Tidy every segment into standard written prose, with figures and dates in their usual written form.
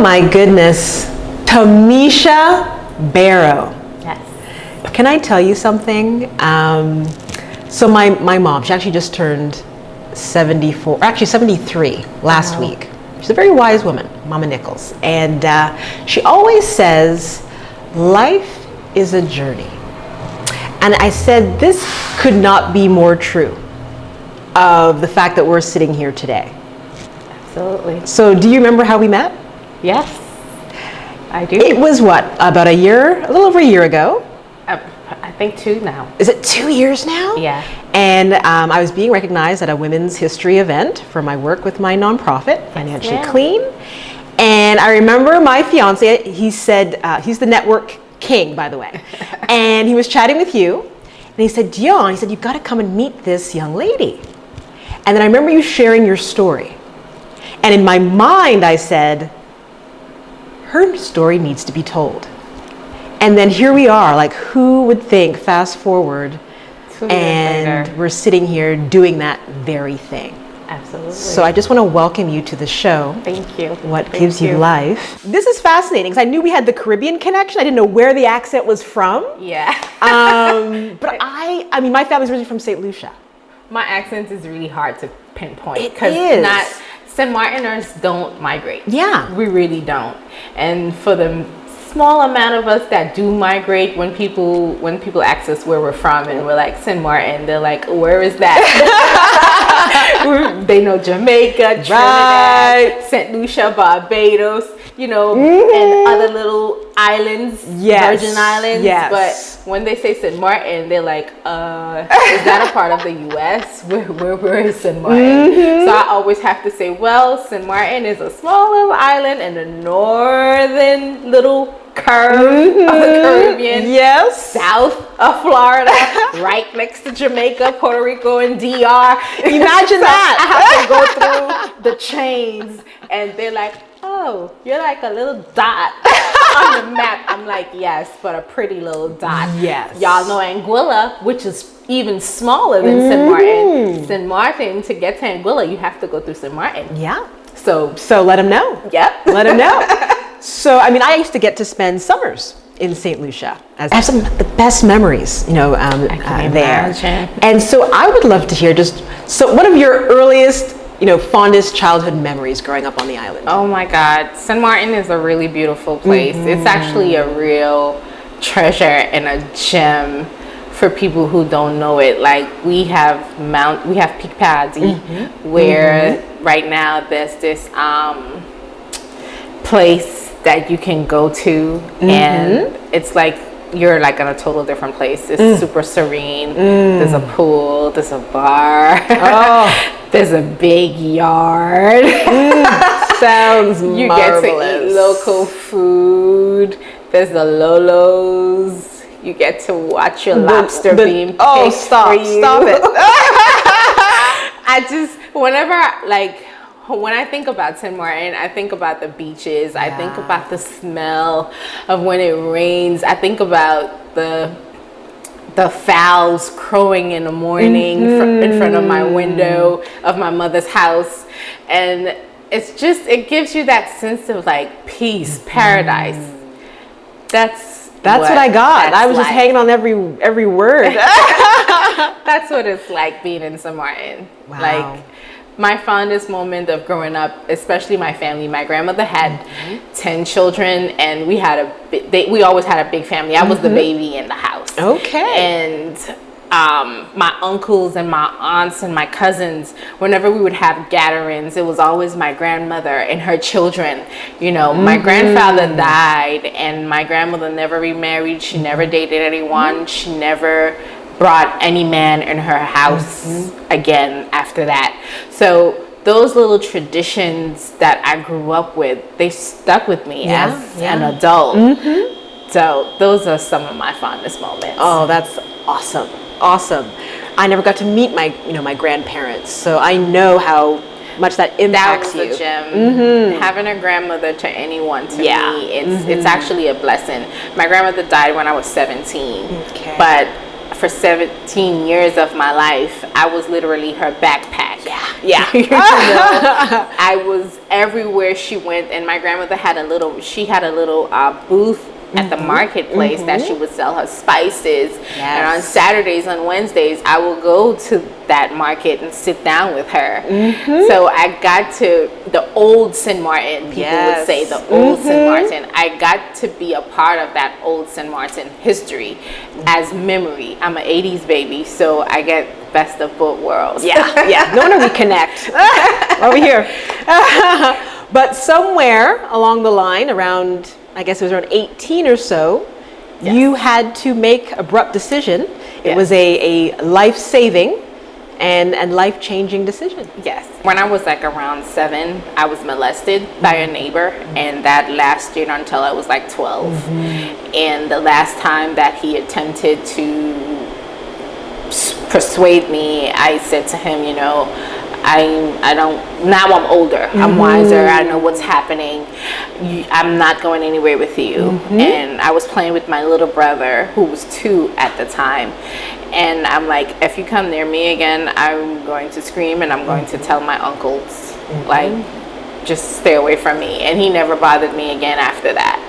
my goodness. Thamicha Barrow. Yes. Can I tell you something? So my mom, she actually just turned 74, actually 73 last week. She's a very wise woman, Mama Nicholls. And she always says, life is a journey. And I said, this could not be more true of the fact that we're sitting here today. Absolutely. So do you remember how we met? Yes, I do. It was what, about a little over a year ago? I think 2 now. Is it 2 years now? Yeah. And I was being recognized at a women's history event for my work with my nonprofit, Financially Clean. And I remember my fiance, he said, he's the network king, by the way. And he was chatting with you. And he said, Dionne, he said, you've got to come and meet this young lady. And then I remember you sharing your story. And in my mind, I said, her story needs to be told. And then here we are, like who would think, fast forward, 2 years and later. we're sitting here doing that very thing. Absolutely. So I just want to welcome you to the show. Thank you. What gives you life? This is fascinating because I knew we had the Caribbean connection. I didn't know where the accent was from. Yeah. But I mean, my family's originally from St. Lucia. My accent is really hard to pinpoint. It is. St. Martiners don't migrate. Yeah. We really don't. And for the small amount of us that do migrate, when people ask us where we're from and we're like St. Martin, they're like, where is that? They know Jamaica, Trinidad, St. Lucia, Barbados, and other little islands, Virgin Islands. Yes. But when they say St. Martin, they're like, is that a part of the U.S.? Where is St. Martin? So I always have to say, well, St. Martin is a small little island in the northern little curve of the Caribbean. Yes. South of Florida, right next to Jamaica, Puerto Rico, and DR. Imagine that. I have to go through the chains, and they're like, oh, you're like a little dot on the map. I'm like, yes, but a pretty little dot. Yes. Y'all know Anguilla, which is even smaller than St. Martin. St. Martin, to get to Anguilla, you have to go through St. Martin. Yeah. So let them know. Yep. Let them know. So, I mean, I used to get to spend summers in St. Lucia. I have some of the best memories, there. Imagine. And so I would love to hear one of your earliest, fondest childhood memories growing up on the island. Oh my God. St. Martin is a really beautiful place. It's actually a real treasure and a gem for people who don't know it. Like we have Peak Paddy, where right now there's this place that you can go to, and it's like you're like in a total different place. It's super serene. There's a pool, there's a bar, there's a big yard. Sounds you marvelous. Get to eat local food. There's the Lolos. You get to watch your lobster being picked for you. Stop it. When I think about St. Martin, I think about the beaches. Yeah. I think about the smell of when it rains. I think about the fowls crowing in the morning in front of my window of my mother's house. And it gives you that sense of like peace, paradise. That's what I got. I was just hanging on every word. That's what it's like being in St. Martin. Wow. Like, my fondest moment of growing up, especially my family, my grandmother had 10 children, and we always had a big family. I was the baby in the house. Okay. And my uncles and my aunts and my cousins, whenever we would have gatherings, it was always my grandmother and her children. My grandfather died, and my grandmother never remarried. She never dated anyone. She never brought any man in her house again after that. So those little traditions that I grew up with, they stuck with me as an adult. So those are some of my fondest moments. Oh, that's awesome. Awesome. I never got to meet my grandparents, so I know how much that impacts you. That was you. a gem. Having a grandmother to anyone, to me, it's actually a blessing. My grandmother died when I was 17. But for 17 years of my life, I was literally her backpack. Yeah. I was everywhere she went, and my grandmother had a little booth at the marketplace that she would sell her spices. Yes. And on Saturdays and Wednesdays, I would go to that market and sit down with her. So I got to the old St. Martin, people would say, the old St. Martin. I got to be a part of that old St. Martin history as memory. I'm an 80s baby, so I get best of both worlds. Yeah. No wonder we connect over here. But somewhere along the line, around, I guess it was around 18 or so, you had to make abrupt decision. It was a life-saving and life-changing decision. Yes. When I was like around 7, I was molested by a neighbor, and that lasted until I was like 12. And the last time that he attempted to persuade me, I said to him, you know, I don't, now I'm older, I'm wiser, I know what's happening, I'm not going anywhere with you. And I was playing with my little brother, who was 2 at the time, and I'm like, if you come near me again, I'm going to scream, and I'm going to tell my uncles, like, just stay away from me. And he never bothered me again after that.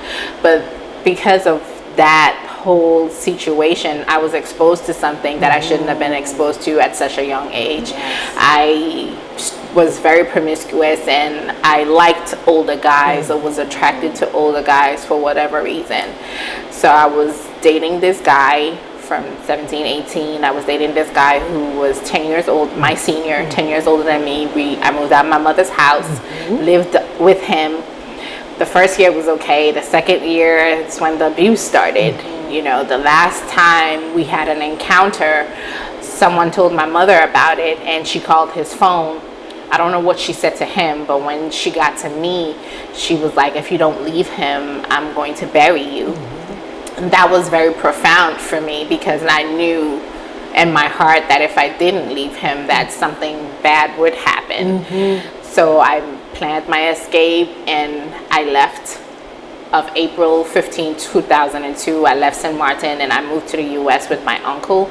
But because of that whole situation, I was exposed to something that I shouldn't have been exposed to at such a young age. I was very promiscuous, and I liked older guys, or was attracted to older guys for whatever reason. So I was dating this guy from 17, 18. I was dating this guy who was 10 years old, my senior, 10 years older than me. I moved out of my mother's house, lived with him. The first year was okay. The second year is when the abuse started. You know, the last time we had an encounter, someone told my mother about it, and she called his phone. I don't know what she said to him, but when she got to me, she was like, if you don't leave him, I'm going to bury you. And that was very profound for me, because I knew in my heart that if I didn't leave him, that something bad would happen. So I planned my escape, and I left. Of April 15, 2002, I left St. Martin, and I moved to the US with my uncle.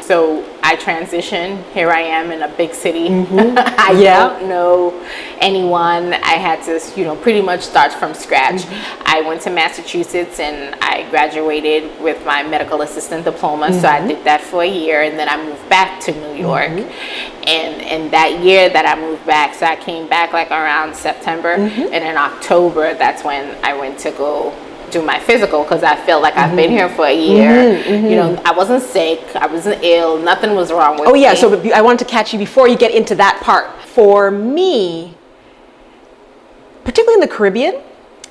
So I transitioned. Here I am in a big city. I don't know anyone. I had to, you know, pretty much start from scratch. I went to Massachusetts, and I graduated with my medical assistant diploma. So I did that for a year, and then I moved back to New York. And that year that I moved back, so I came back like around September, and in October, that's when I went to go do my physical, because I felt like I've been here for a year. You know, I wasn't sick, I wasn't ill, nothing was wrong with me. So I wanted to catch you before you get into that part. For me, particularly in the Caribbean,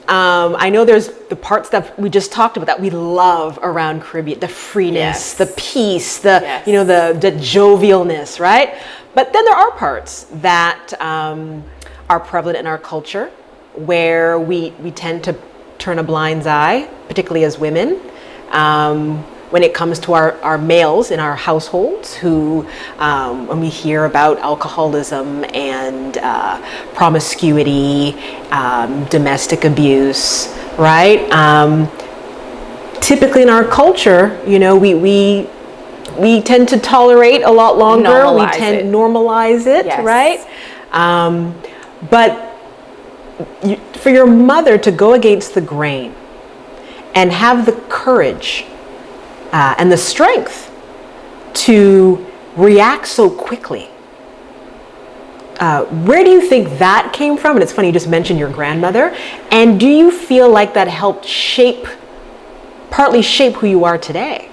I know there's the parts that we just talked about that we love around Caribbean, the freeness, the peace, the you know, the jovialness, right? But then there are parts that are prevalent in our culture where we tend to turn a blind eye, particularly as women, when it comes to our males in our households who, when we hear about alcoholism and promiscuity, domestic abuse, right? Typically in our culture, you know, we tend to tolerate a lot longer. Normalize we tend to normalize it, right? But for your mother to go against the grain and have the courage and the strength to react so quickly, where do you think that came from? And it's funny, you just mentioned your grandmother. And do you feel like that helped partly shape who you are today?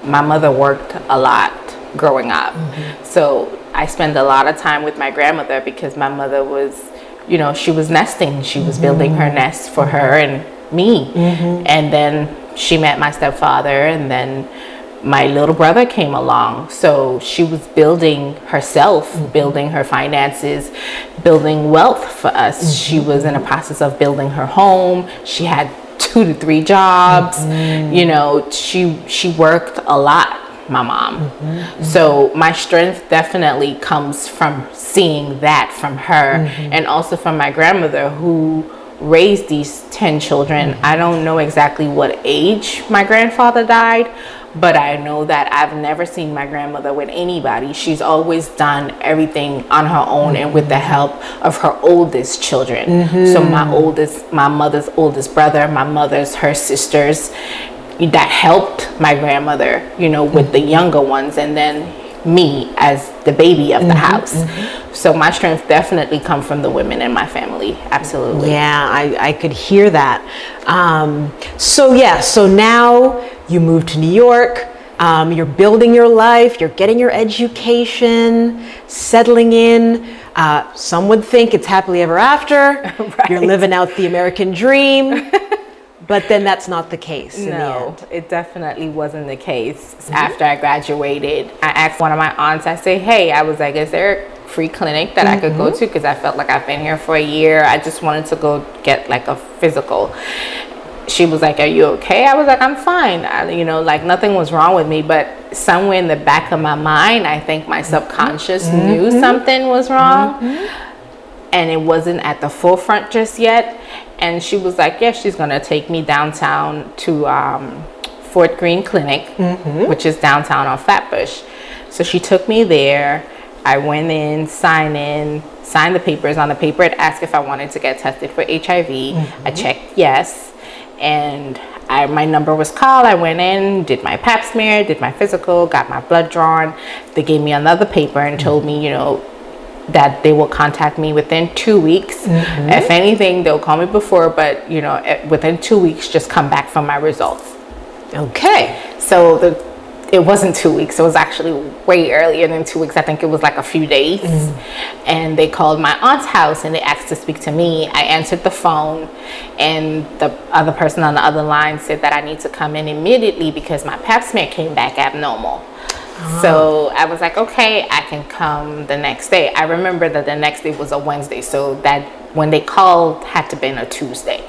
My mother worked a lot growing up. So I spent a lot of time with my grandmother, because my mother was, you know, she was nesting. She was building her nest for her and me. And then she met my stepfather, and then my little brother came along. So she was building herself, building her finances, building wealth for us. She was in the process of building her home. She had 2 to 3 jobs. You know, she worked a lot, my mom. So my strength definitely comes from seeing that from her, and also from my grandmother, who raised these 10 children. I don't know exactly what age my grandfather died, but I know that I've never seen my grandmother with anybody. She's always done everything on her own and with the help of her oldest children. So my mother's oldest brother, her sisters, that helped my grandmother, with the younger ones, and then me as the baby of the house. So my strength definitely come from the women in my family. Absolutely. Yeah, I could hear that. So now you moved to New York. You're building your life. You're getting your education, settling in. Some would think it's happily ever after. Right. You're living out the American dream. But then that's not the case in the end. It definitely wasn't the case. After I graduated, I asked one of my aunts, I say, hey, I was like, is there a free clinic that I could go to? Because I felt like I've been here for a year. I just wanted to go get like a physical. She was like, are you okay? I was like, I'm fine. Like nothing was wrong with me. But somewhere in the back of my mind, I think my subconscious knew something was wrong. And it wasn't at the forefront just yet. And she was like, yeah, she's going to take me downtown to Fort Greene Clinic, which is downtown on Flatbush. So she took me there. I went in, signed the papers. On the paper, it asked if I wanted to get tested for HIV. I checked yes. And my number was called. I went in, did my pap smear, did my physical, got my blood drawn. They gave me another paper and told me, that they will contact me within 2 weeks. If anything, they'll call me before, but within 2 weeks, just come back from my results. Okay. So it wasn't 2 weeks. It was actually way earlier than 2 weeks. I think it was like a few days. And they called my aunt's house and they asked to speak to me. I answered the phone, and the other person on the other line said that I need to come in immediately because my pap smear came back abnormal. So I was like, okay, I can come the next day. I remember that the next day was a Wednesday, so that when they called had to been a Tuesday.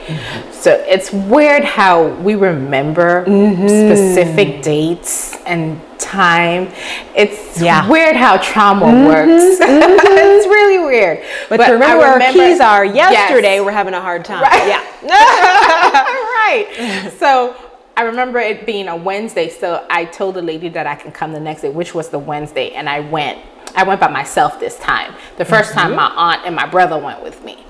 So it's weird how we remember specific dates and time. It's weird how trauma works. It's really weird. But to remember where our keys are yesterday, we're having a hard time. Right. Right. So I remember it being a Wednesday, so I told the lady that I can come the next day, which was the Wednesday, and I went by myself this time. The first time my aunt and my brother went with me.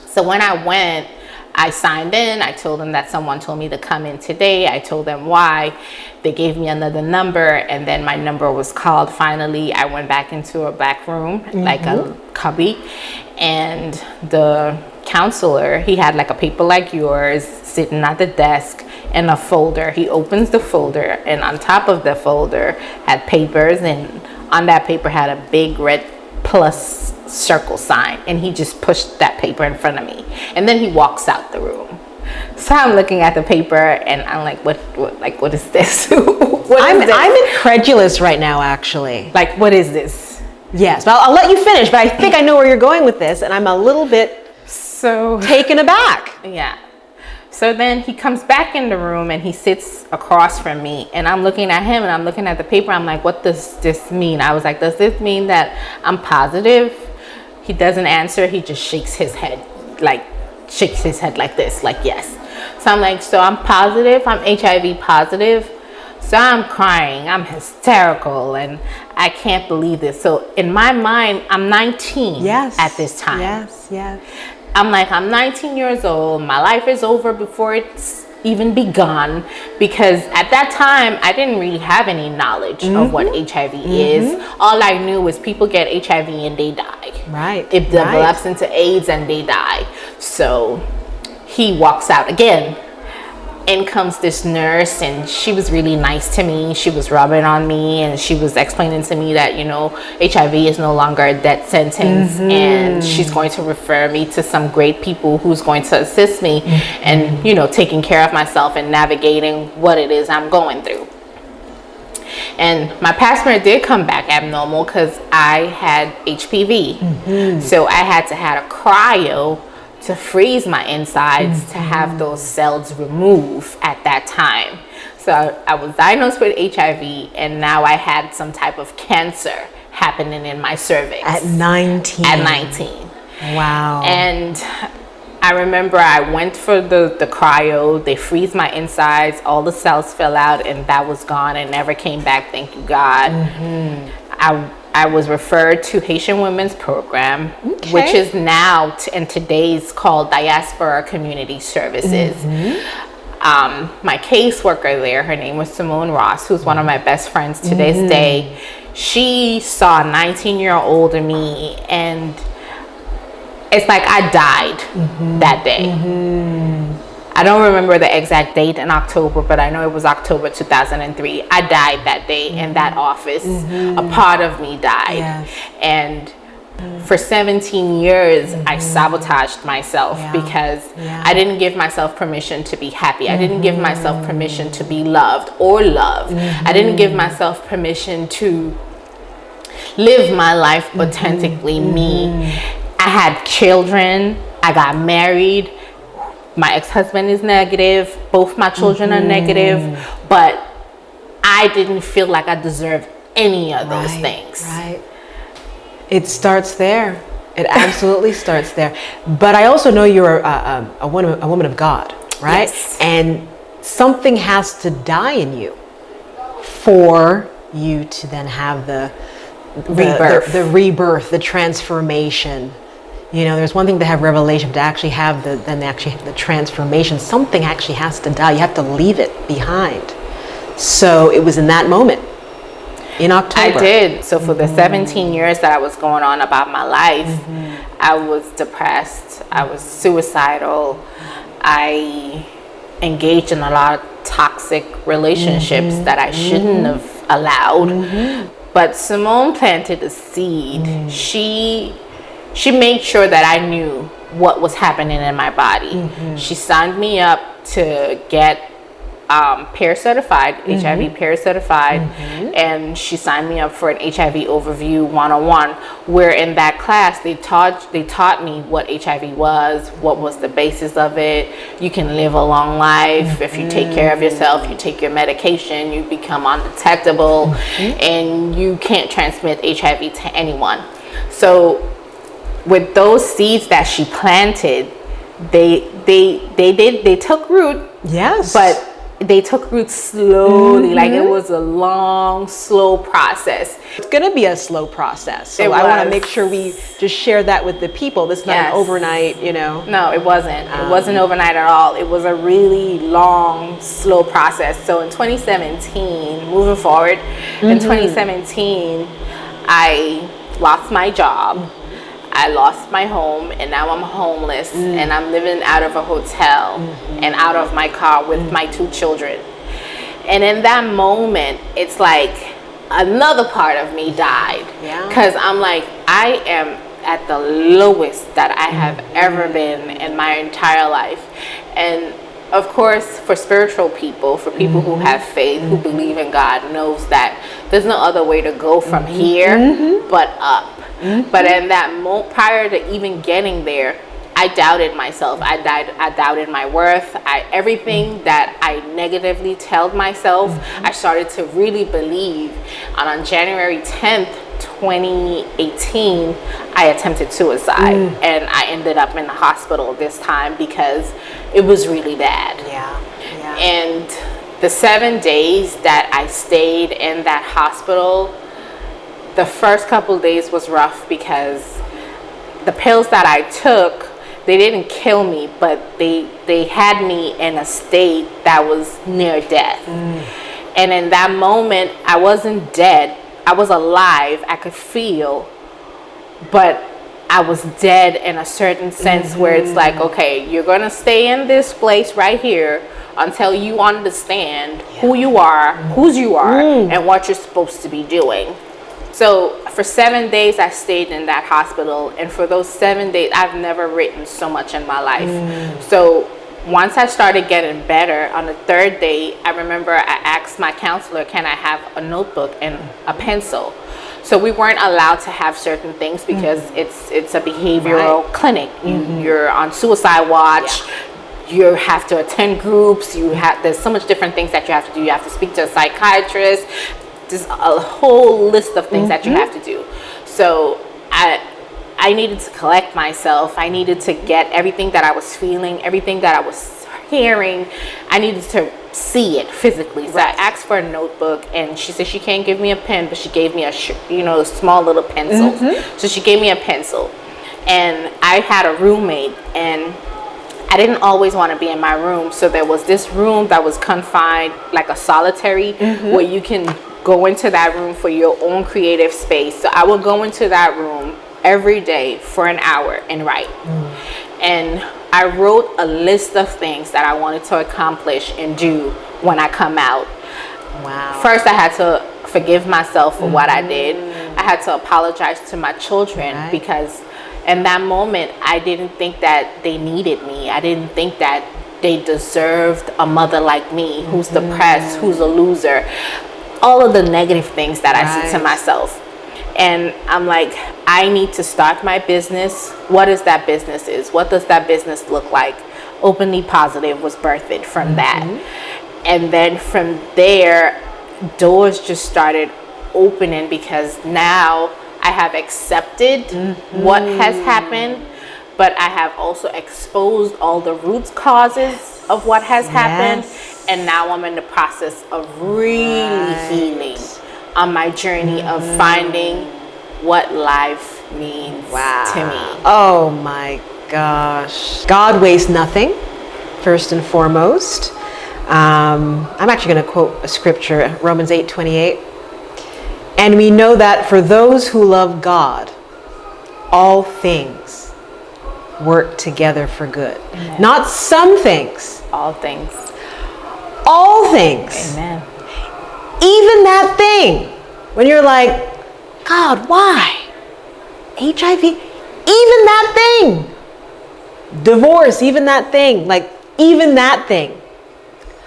So when I went, I signed in. I told them that someone told me to come in today. I told them why. They gave me another number, and then my number was called. Finally, I went back into a back room, like a cubby, and the counselor, he had like a paper like yours sitting at the desk and a folder. He opens the folder, and on top of the folder had papers, and on that paper had a big red plus circle sign, and he just pushed that paper in front of me, and then he walks out the room. So I'm looking at the paper and I'm like, what is this? I'm incredulous right now, actually. Like, what is this? Yes, but I'll let you finish, but I think I know where you're going with this, and I'm a little bit taken aback. Yeah. So then he comes back in the room and he sits across from me, and I'm looking at him and I'm looking at the paper. I'm like, what does this mean? I was like, does this mean that I'm positive? He doesn't answer. He just shakes his head like this, like yes. So I'm like, so I'm positive, I'm HIV positive. So I'm crying, I'm hysterical, and I can't believe this. So in my mind, I'm 19 at this time. Yes. I'm like, I'm 19 years old. My life is over before it's even begun, because at that time, I didn't really have any knowledge of what HIV is. All I knew was people get HIV and they die. Right. It develops into AIDS and they die. So he walks out again. In comes this nurse, and she was really nice to me. She was rubbing on me, and she was explaining to me that, HIV is no longer a death sentence, and she's going to refer me to some great people who's going to assist me and, taking care of myself and navigating what it is I'm going through. And my pap smear did come back abnormal because I had HPV. So I had to have a cryo to freeze my insides to have those cells remove at that time. So I was diagnosed with HIV, and now I had some type of cancer happening in my cervix. At 19? At 19. Wow. And I remember I went for the cryo. They freeze my insides. All the cells fell out, and that was gone and never came back. Thank you, God. I was referred to Haitian Women's Program, which is now in today's called Diaspora Community Services. My caseworker there, her name was Simone Ross, who's one of my best friends to this day. She saw a 19-year-old in me, and it's like I died that day. I don't remember the exact date in October, but I know it was October 2003. I died that day in that office. A part of me died. And for 17 years, I sabotaged myself because I didn't give myself permission to be happy. I didn't give myself permission to be loved or loved. I didn't give myself permission to live my life authentically me. I had children. I got married. My ex-husband is negative. Both my children are negative. But I didn't feel like I deserved any of those things. It starts there. It absolutely starts there. But I also know you're a woman of God, right? Yes. And something has to die in you for you to then have the rebirth, the transformation. You know, there's one thing to have revelation, but to actually have the transformation. Something actually has to die. You have to leave it behind. So it was in that moment, in October. I did. So for the 17 years that I was going on about my life, I was depressed. I was suicidal. I engaged in a lot of toxic relationships that I shouldn't have allowed. But Simone planted a seed. She made sure that I knew what was happening in my body. She signed me up to get peer certified, HIV peer certified, and she signed me up for an HIV overview 101, where in that class they taught me what HIV was the basis of it. You can live a long life if you take care of yourself, you take your medication, you become undetectable, and you can't transmit HIV to anyone. So with those seeds that she planted, they took root. Yes. But they took root slowly. Like it was a long, slow process. It's going to be a slow process. So I want to make sure we just share that with the people. This is not an overnight, you know. No, it wasn't. It wasn't overnight at all. It was a really long, slow process. So in 2017, moving forward, in 2017, I lost my job. I lost my home, and now I'm homeless, and I'm living out of a hotel and out of my car with my 2 children. And in that moment, it's like another part of me died. Because I'm like, I am at the lowest that I have ever been in my entire life. And of course, for spiritual people, for people who have faith, who believe in God, knows that there's no other way to go from here but up. But in that moment, prior to even getting there, I doubted myself. I doubted my worth. Everything that I negatively told myself, I started to really believe. And on January 10th, 2018, I attempted suicide, and I ended up in the hospital this time because it was really bad. And the 7 days that I stayed in that hospital, the first couple of days was rough because the pills that I took, they didn't kill me, but they had me in a state that was near death. And in that moment, I wasn't dead. I was alive. I could feel, but I was dead in a certain sense where it's like, okay, you're going to stay in this place right here until you understand who you are, whose you are, and what you're supposed to be doing. So for 7 days, I stayed in that hospital. And for those 7 days, I've never written so much in my life. So once I started getting better, on the 3rd day, I remember I asked my counselor, can I have a notebook and a pencil? So we weren't allowed to have certain things because it's a behavioral clinic. You're on suicide watch. You have to attend groups. There's so much different things that you have to do. You have to speak to a psychiatrist. There's a whole list of things that you have to do. So I I needed to collect myself. I needed to get everything that I was feeling, everything that I was hearing. I needed to see it physically. So I asked for a notebook, and she said she can't give me a pen, but she gave me a a small little pencil. So she gave me a pencil, and I had a roommate, and I didn't always want to be in my room. So there was this room that was confined, like a solitary, where you can go into that room for your own creative space. So I would go into that room every day for an hour and write. And I wrote a list of things that I wanted to accomplish and do when I come out. Wow. First, I had to forgive myself for what I did. I had to apologize to my children because in that moment, I didn't think that they needed me. I didn't think that they deserved a mother like me, who's depressed, who's a loser. All of the negative things that I see to myself. And I'm like, I need to start my business. What is that business is? What does that business look like? Openly Positive was birthed from that. And then from there, doors just started opening because now I have accepted what has happened, but I have also exposed all the root causes of what has happened. And now I'm in the process of really healing on my journey of finding what life means to me. Oh my gosh. God wastes nothing, first and foremost. I'm actually going to quote a scripture, Romans 8:28. And we know that for those who love God, all things work together for good. Amen. Not some things. All things. All things. Amen. Even that thing, when you're like, God, why? HIV, even that thing. Divorce, even that thing. Like, even that thing.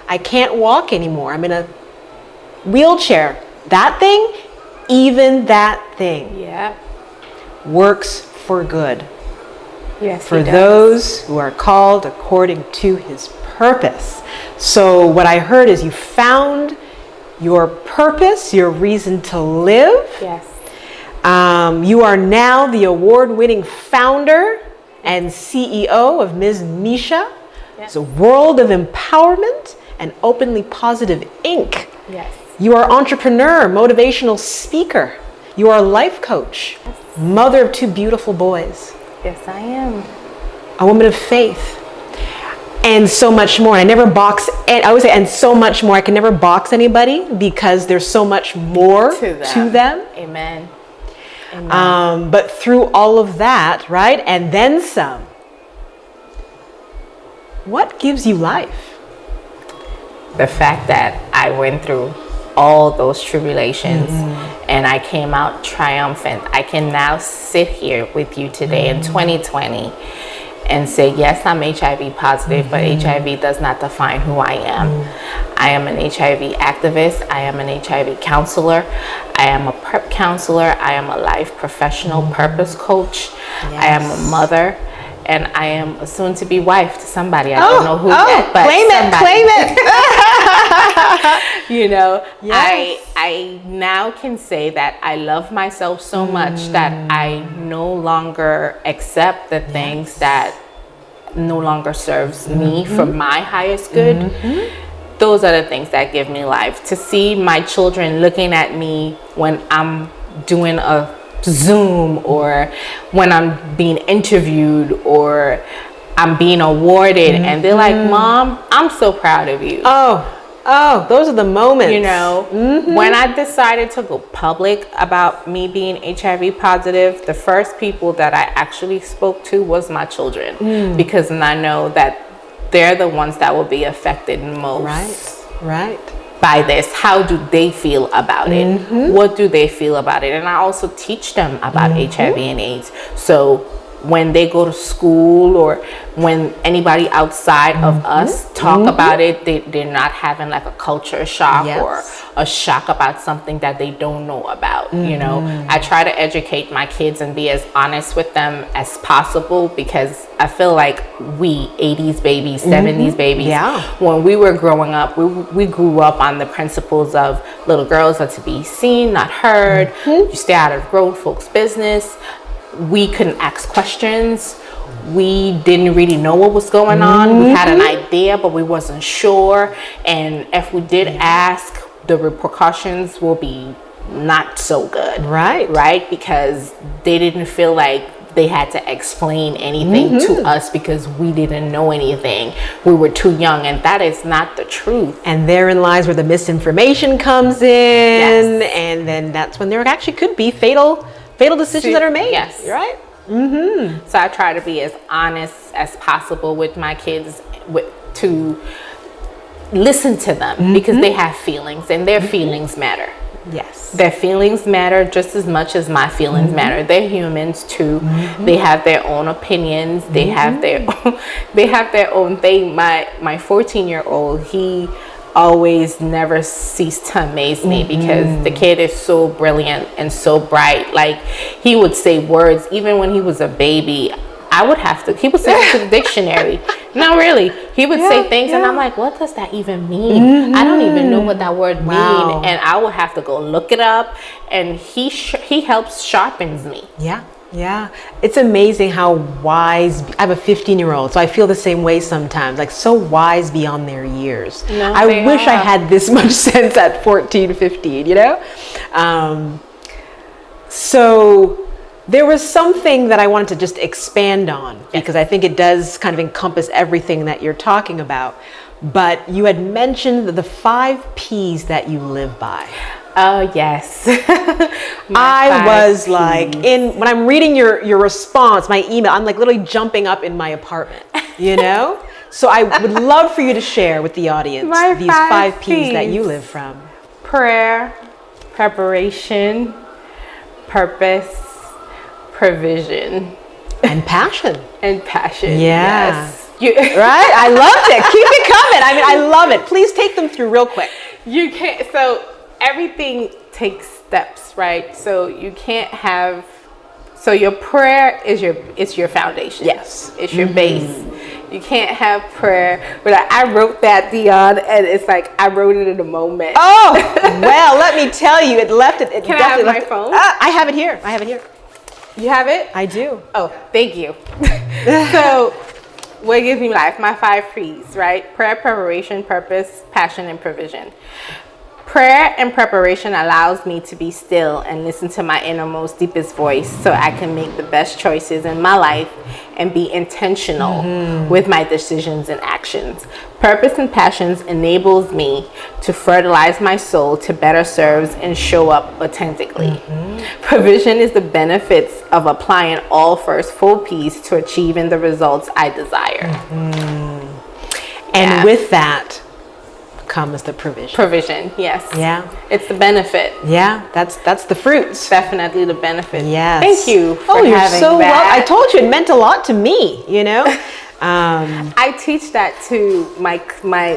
I can't walk anymore. I'm in a wheelchair. That thing, even that thing. Yeah. Works for good. Yes. For those who are called according to his purpose. So what I heard is you found your purpose, your reason to live. Yes. You are now the award-winning founder and CEO of Ms. Misha. Yes. It's a world of empowerment and openly positive Inc. Yes. You are entrepreneur, motivational speaker. You are a life coach, mother of 2 beautiful boys. Yes, I am. A woman of faith. And so much more. I never box, and I always say, and so much more. I can never box anybody because there's so much more to them. Amen. Amen. But through all of that, right, and then some, what gives you life? The fact that I went through all those tribulations and I came out triumphant. I can now sit here with you today in 2020 and say, yes, I'm HIV positive, but HIV does not define who I am. I am an HIV activist. I am an HIV counselor. I am a PrEP counselor. I am a life professional purpose coach. I am a mother. And I am a soon-to-be wife to somebody. I don't know who yet, but claim somebody. It. You know, I now can say that I love myself so much that I no longer accept the things that no longer serves me for my highest good. Those are the things that give me life. To see my children looking at me when I'm doing a Zoom or when I'm being interviewed or I'm being awarded and they're like, Mom, I'm so proud of you. Oh, those are the moments. You know, when I decided to go public about me being HIV positive, the first people that I actually spoke to was my children because I know that they're the ones that will be affected most. Right. By this. How do they feel about it? What do they feel about it? And I also teach them about HIV and AIDS. So when they go to school or when anybody outside of us talk about it, they're not having like a culture shock or a shock about something that they don't know about. You know, I try to educate my kids and be as honest with them as possible because I feel like we 80s babies, 70s babies, when we were growing up, we grew up on the principles of little girls are to be seen, not heard. You stay out of grown folks' business. we couldn't ask questions. We didn't really know what was going on. We had an idea, but we wasn't sure. And if we did ask, the repercussions will be not so good. Right? Because they didn't feel like they had to explain anything to us because we didn't know anything. We were too young, and that is not the truth. And therein lies where the misinformation comes in, and then that's when there actually could be fatal decisions that are made. Yes. Right? So I try to be as honest as possible with my kids, to listen to them because they have feelings, and their feelings matter. Yes. Their feelings matter just as much as my feelings matter. They're humans too. They have their own opinions. They have their own thing. My 14-year-old, he always never ceased to amaze me because the kid is so brilliant and so bright. Like, he would say words even when he was a baby. He would say it to the dictionary. No, really. He would say things and I'm like, what does that even mean? I don't even know what that word means. And I would have to go look it up, and he helps sharpens me. Yeah. It's amazing how wise. I have a 15-year-old, so I feel the same way sometimes, like so wise beyond their years. No, I wish I had this much sense at 14, 15, you know? So there was something that I wanted to just expand on because I think it does kind of encompass everything that you're talking about. But you had mentioned the 5 P's that you live by. Oh, yes. I was like, when I'm reading your response, my email, I'm like literally jumping up in my apartment, you know? So I would love for you to share with the audience these 5 P's that you live from. Prayer, preparation, purpose, provision. And passion. Yes. Right? I loved it. Keep it coming. I mean, I love it. Please take them through real quick. You can't, so everything takes steps, right? So you can't have, so your prayer is your foundation. Yes. It's your base. You can't have prayer. But I wrote that, Dionne, and it's like I wrote it in a moment. Oh, well, let me tell you, it left it. Can I have my phone? I have it here. You have it? I do. Oh, thank you. So, what gives me life? My 5 P's, right? Prayer, preparation, purpose, passion, and provision. Prayer and preparation allows me to be still and listen to my innermost, deepest voice so I can make the best choices in my life and be intentional with my decisions and actions. Purpose and passions enables me to fertilize my soul to better serve and show up authentically. Provision is the benefits of applying all first 4 P's to achieving the results I desire. And with that comes the provision. Provision, yes. Yeah. It's the benefit. Yeah, that's the fruits. Definitely the benefit. Yes. Thank you for you're having so that. well. I told you it meant a lot to me, you know? I teach that to my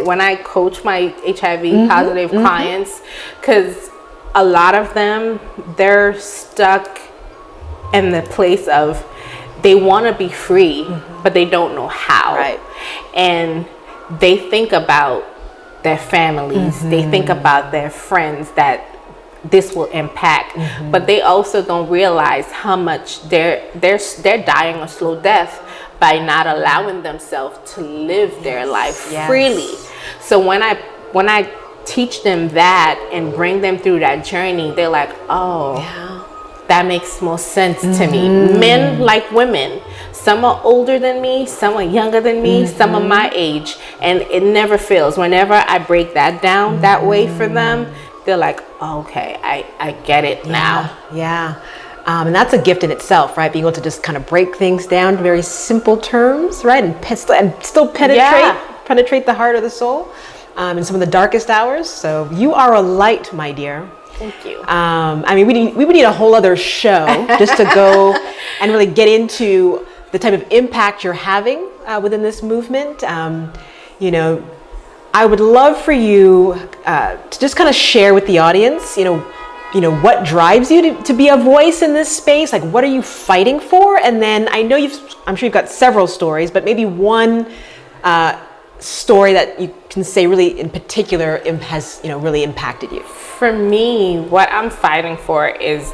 when I coach my HIV positive clients, because a lot of them, they're stuck in the place of they want to be free, but they don't know how. Right. And they think about their families, they think about their friends that this will impact, but they also don't realize how much they're dying a slow death by not allowing themselves to live their life freely. So when I teach them that and bring them through that journey, they're like, oh, that makes more sense to me. Men like women. Some are older than me, some are younger than me, some are my age, and it never fails. Whenever I break that down that way for them, they're like, oh, okay, I get it now. Yeah. And that's a gift in itself, right? Being able to just kind of break things down to very simple terms, right? And still penetrate the heart of the soul in some of the darkest hours. So you are a light, my dear. Thank you. I mean, we would need a whole other show just to go and really get into the type of impact you're having within this movement. You know, I would love for you to just kind of share with the audience, you know, what drives you to be a voice in this space? Like, what are you fighting for? And then I'm sure you've got several stories, but maybe one story that you can say really in particular has, really impacted you. For me, what I'm fighting for is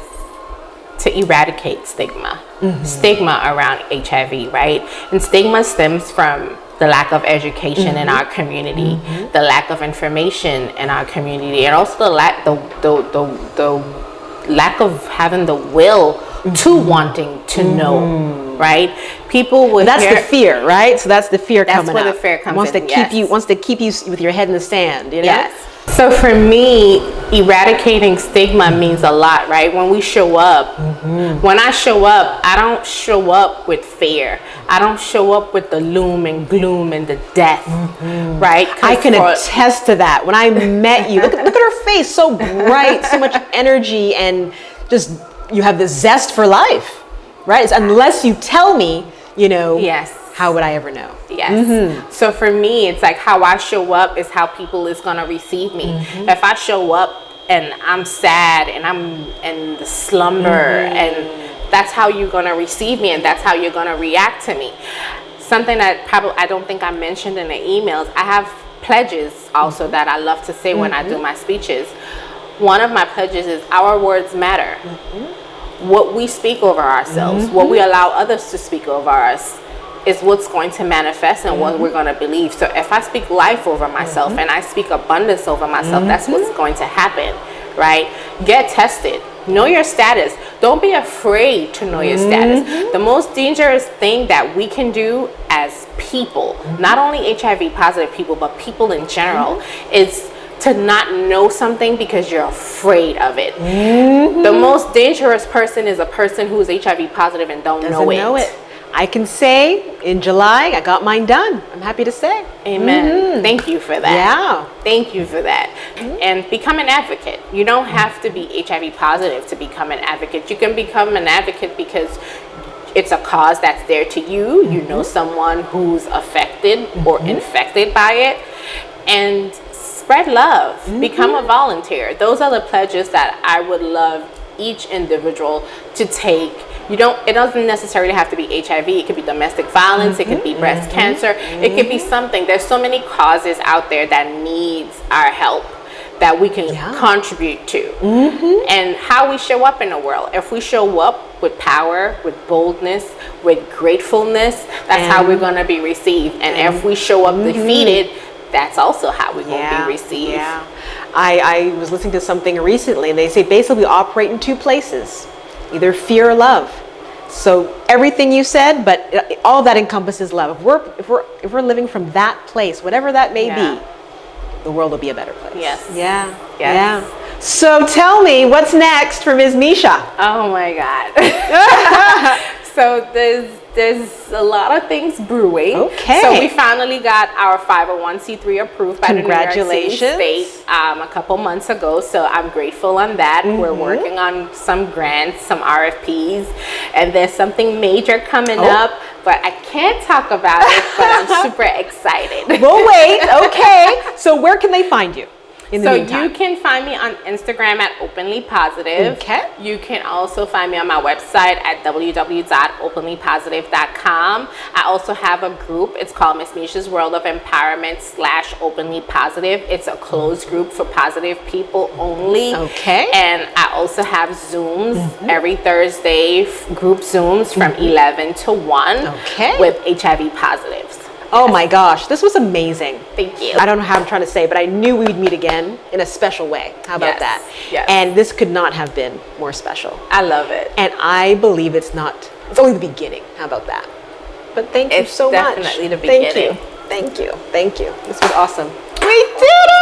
to eradicate stigma. Stigma around HIV, right? And stigma stems from the lack of education in our community, the lack of information in our community, and also the lack of having the will to wanting to know, right? People would That's the fear, right? So that's the fear coming up. That's where the fear comes in. Wants to keep you with your head in the sand, you know? Yes. So for me, eradicating stigma means a lot, right? When we show up, when I show up, I don't show up with fear. I don't show up with the loom and gloom and the death, right? I can attest to that. When I met you, look at her face, so bright, so much energy, and just you have the zest for life, right? It's unless you tell me, you know, yes. How would I ever know? Yes. So for me, it's like how I show up is how people is going to receive me. If I show up and I'm sad and I'm in the slumber, and that's how you're going to receive me, and that's how you're going to react to me. Something that probably I don't think I mentioned in the emails, I have pledges also that I love to say when I do my speeches. One of my pledges is our words matter. What we speak over ourselves, what we allow others to speak over us, is what's going to manifest and what we're going to believe. So if I speak life over myself and I speak abundance over myself, that's what's going to happen, right? Get tested. Know your status. Don't be afraid to know your status. The most dangerous thing that we can do as people, not only HIV positive people, but people in general, is to not know something because you're afraid of it. The most dangerous person is a person who is HIV positive and doesn't know it. I can say in July, I got mine done. I'm happy to say. Amen. Thank you for that. Yeah. Thank you for that. And become an advocate. You don't have to be HIV positive to become an advocate. You can become an advocate because it's a cause that's there to you. You know someone who's affected or infected by it. And spread love. Become a volunteer. Those are the pledges that I would love each individual to take. It doesn't necessarily have to be HIV. It could be domestic violence. It could be breast cancer. It could be something. There's so many causes out there that needs our help that we can contribute to. And how we show up in the world. If we show up with power, with boldness, with gratefulness, that's how we're going to be received. And if we show up defeated, that's also how we're going to be received. I was listening to something recently, and they say basically we operate in two places, either fear or love. So everything you said, but all of that encompasses love. If we're living from that place, whatever that may be, the world will be a better place. Yes. Yeah. So tell me, what's next for Ms. Misha? Oh my God. So there's a lot of things brewing. Okay. So we finally got our 501c3 approved by the New York City State a couple months ago. So I'm grateful on that. We're working on some grants, some RFPs, and there's something major coming up. But I can't talk about it, but I'm super excited. We'll wait. Okay. So where can they find you? So you can find me on Instagram at Openly Positive. Okay. You can also find me on my website at www.openlypositive.com. I also have a group. It's called Miss Misha's World of Empowerment /Openly Positive. It's a closed group for positive people only. Okay. And I also have Zooms every Thursday, group Zooms from 11 to 1 with HIV positives. Oh my gosh, this was amazing. Thank you. I don't know how I'm trying to say, but I knew we'd meet again in a special way. How about that? Yes. And this could not have been more special. I love it. And I believe it's only the beginning. How about that? But thank you so much. It's definitely the beginning. Thank you. This was awesome. We did it!